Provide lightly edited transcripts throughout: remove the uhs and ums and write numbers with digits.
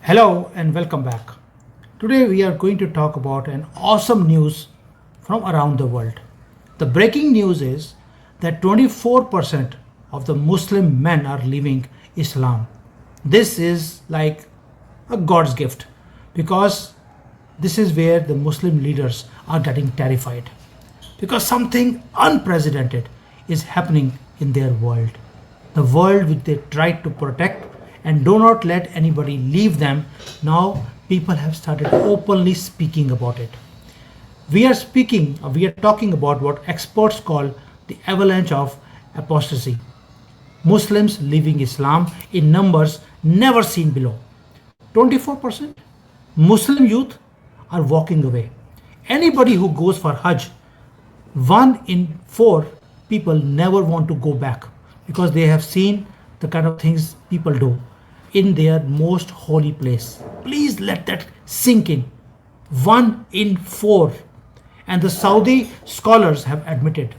Hello and welcome back. Today we are going to talk about an awesome news from around the world. The breaking news is that 24% of the Muslim men are leaving Islam. This is like a God's gift because this is where the Muslim leaders are getting terrified because something unprecedented is happening in their world. The world which they tried to protect and do not let anybody leave them. Now people have started openly speaking about it. We are talking about what experts call the avalanche of apostasy. Muslims leaving Islam in numbers never seen below. 24% Muslim youth are walking away. Anybody who goes for Hajj, 1 in 4 people never want to go back because they have seen the kind of things people do in their most holy place. Please let that sink in. 1 in 4. And the Saudi scholars have admitted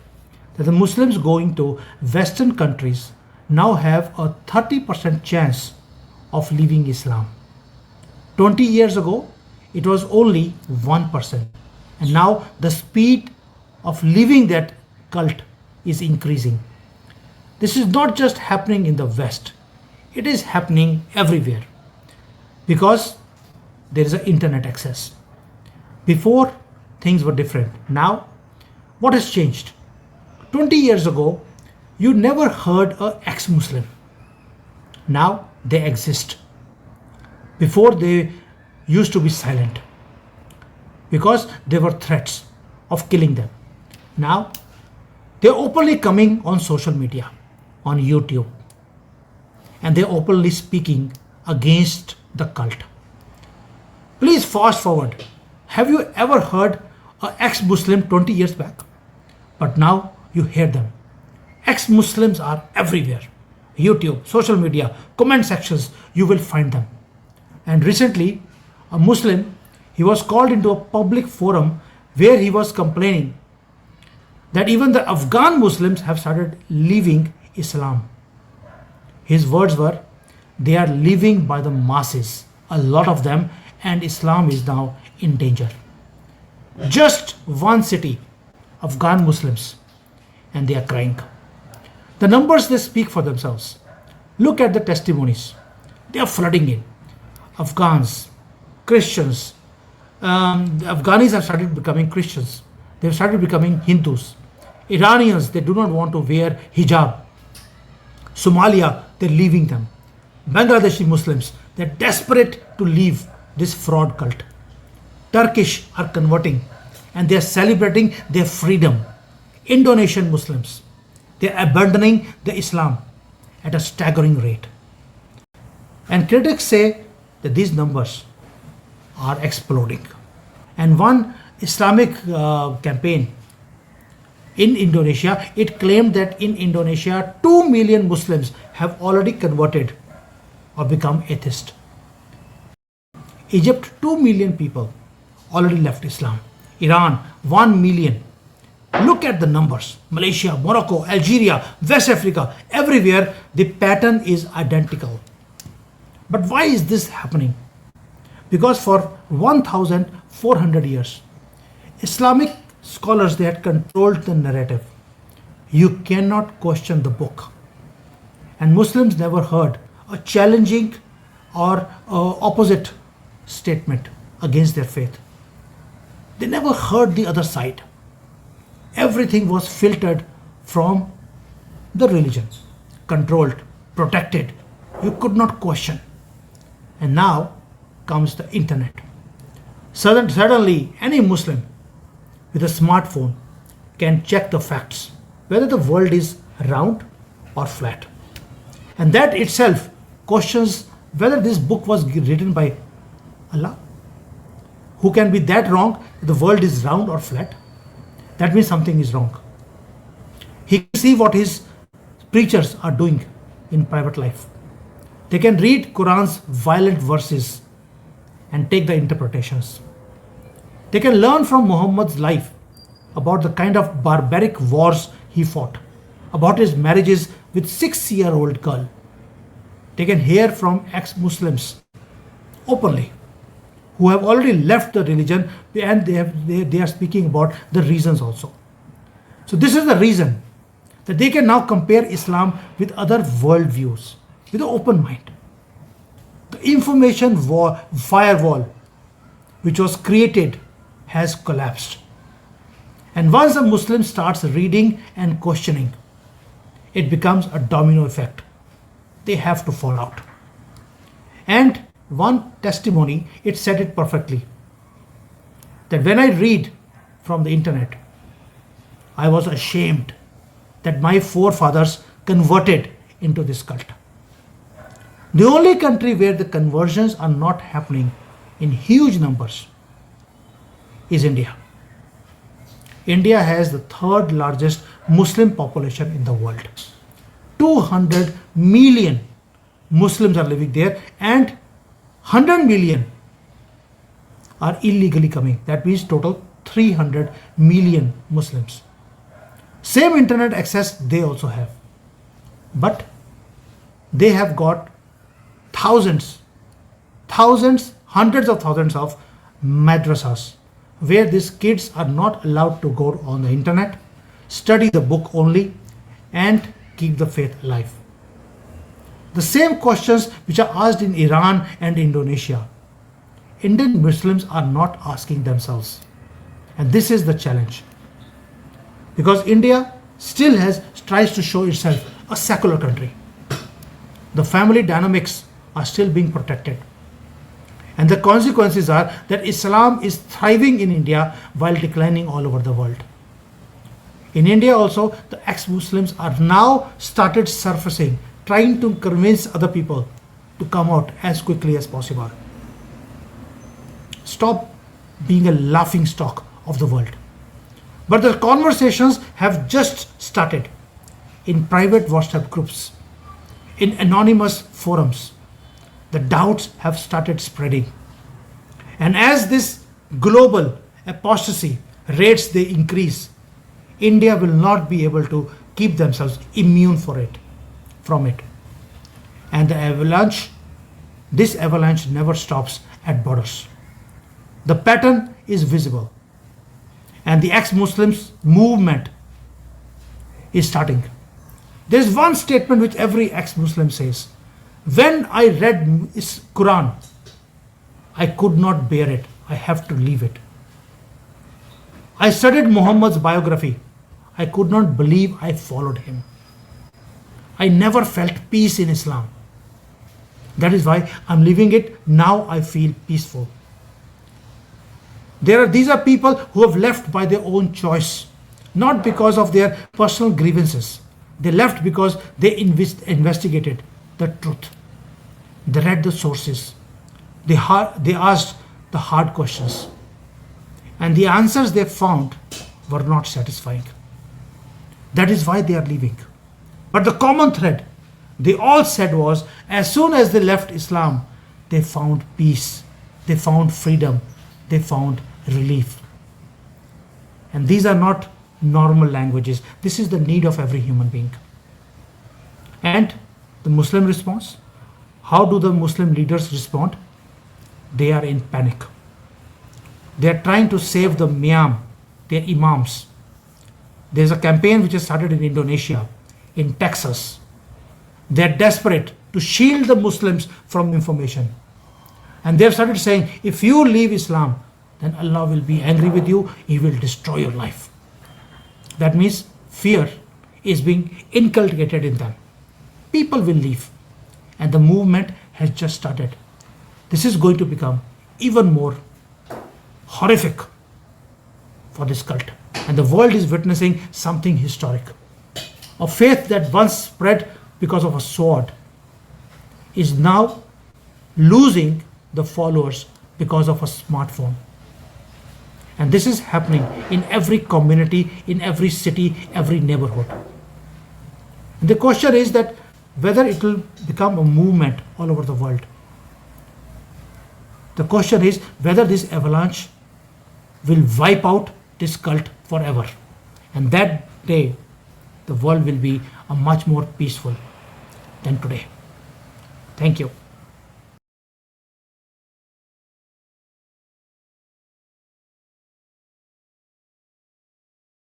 that the Muslims going to Western countries now have a 30% chance of leaving Islam. 20 years ago, it was only 1%. And now the speed of leaving that cult is increasing. This is not just happening in the West, it is happening everywhere because there is an internet access. Before, things were different. Now, what has changed? 20 years ago, you never heard an ex Muslim. Now, they exist. Before, they used to be silent because there were threats of killing them. Now, they're openly coming on social media, on YouTube, and they're openly speaking against the cult. Please fast forward. Have you ever heard an ex Muslim 20 years back? But now you hear them. Ex Muslims are everywhere. YouTube, social media, comment sections, you will find them. And recently, a Muslim, he was called into a public forum where he was complaining that even the Afghan Muslims have started leaving Islam. His words were, they are living by the masses, a lot of them, and Islam is now in danger. Just one city, Afghan Muslims, and they are crying. The numbers they speak for themselves. Look at the testimonies. They are flooding in. Afghans, Christians, the Afghanis have started becoming Christians. They have started becoming Hindus. Iranians, they do not want to wear hijab. Somalia, they're leaving them. Bangladeshi Muslims, they're desperate to leave this fraud cult. Turkish are converting and they're celebrating their freedom. Indonesian Muslims, they're abandoning the Islam at a staggering rate. And critics say that these numbers are exploding. And one Islamic campaign in Indonesia, it claimed that in Indonesia, 2 million Muslims have already converted or become atheist. Egypt, 2 million people already left Islam. Iran, 1 million. Look at the numbers. Malaysia, Morocco, Algeria, West Africa, everywhere the pattern is identical. But why is this happening? Because for 1400 years, Islamic scholars, they had controlled the narrative. You cannot question the book. And Muslims never heard a challenging or opposite statement against their faith. They never heard the other side. Everything was filtered from the religion, controlled, protected. You could not question. And now comes the internet. Suddenly, any Muslim with a smartphone can check the facts, whether the world is round or flat. And that itself questions whether this book was written by Allah. Who can be that wrong if the world is round or flat? That means something is wrong. He can see what his preachers are doing in private life. They can read Quran's violent verses and take the interpretations. They can learn from Muhammad's life about the kind of barbaric wars he fought, about his marriages with 6-year-old girl. They can hear from ex-Muslims openly, who have already left the religion, and they are speaking about the reasons also. So this is the reason that they can now compare Islam with other worldviews with an open mind. The information firewall which was created has collapsed. And once a Muslim starts reading and questioning, it becomes a domino effect. They have to fall out. And one testimony, it said it perfectly. That when I read from the internet, I was ashamed that my forefathers converted into this cult. The only country where the conversions are not happening in huge numbers is India. India has the third largest Muslim population in the world. 200 million Muslims are living there, and 100 million are illegally coming. That means total 300 million Muslims. Same internet access they also have. But they have got thousands, hundreds of thousands of madrasas where these kids are not allowed to go on the internet, study the book only, and keep the faith alive. The same questions which are asked in Iran and Indonesia, Indian Muslims are not asking themselves. And this is the challenge. Because India still tries to show itself a secular country. The family dynamics are still being protected. And the consequences are that Islam is thriving in India while declining all over the world. In India also, the ex-Muslims are now started surfacing, trying to convince other people to come out as quickly as possible. Stop being a laughing stock of the world. But the conversations have just started in private WhatsApp groups, in anonymous forums. The doubts have started spreading. And as this global apostasy rates they increase, India will not be able to keep themselves immune from it. And this avalanche never stops at borders. The pattern is visible. And the ex-Muslims movement is starting. There's one statement which every ex-Muslim says. When I read Quran, I could not bear it. I have to leave it. I studied Muhammad's biography. I could not believe I followed him. I never felt peace in Islam. That is why I'm leaving it. Now I feel peaceful. These are people who have left by their own choice, not because of their personal grievances. They left because they investigated the truth. They read the sources. They asked the hard questions. And the answers they found were not satisfying. That is why they are leaving. But the common thread they all said was, as soon as they left Islam, they found peace, they found freedom, they found relief. And these are not normal languages. This is the need of every human being. And the Muslim response? How do the Muslim leaders respond? They are in panic. They are trying to save the Miyam, their imams. There's a campaign which has started in Indonesia, in Texas. They are desperate to shield the Muslims from information. And they have started saying, if you leave Islam, then Allah will be angry with you. He will destroy your life. That means fear is being inculcated in them. People will leave. And the movement has just started. This is going to become even more horrific for this cult. And the world is witnessing something historic. A faith that once spread because of a sword is now losing the followers because of a smartphone. And this is happening in every community, in every city, every neighborhood. And the question is that whether it will become a movement all over the world. The question is whether this avalanche will wipe out this cult forever. And that day, the world will be a much more peaceful than today. Thank you.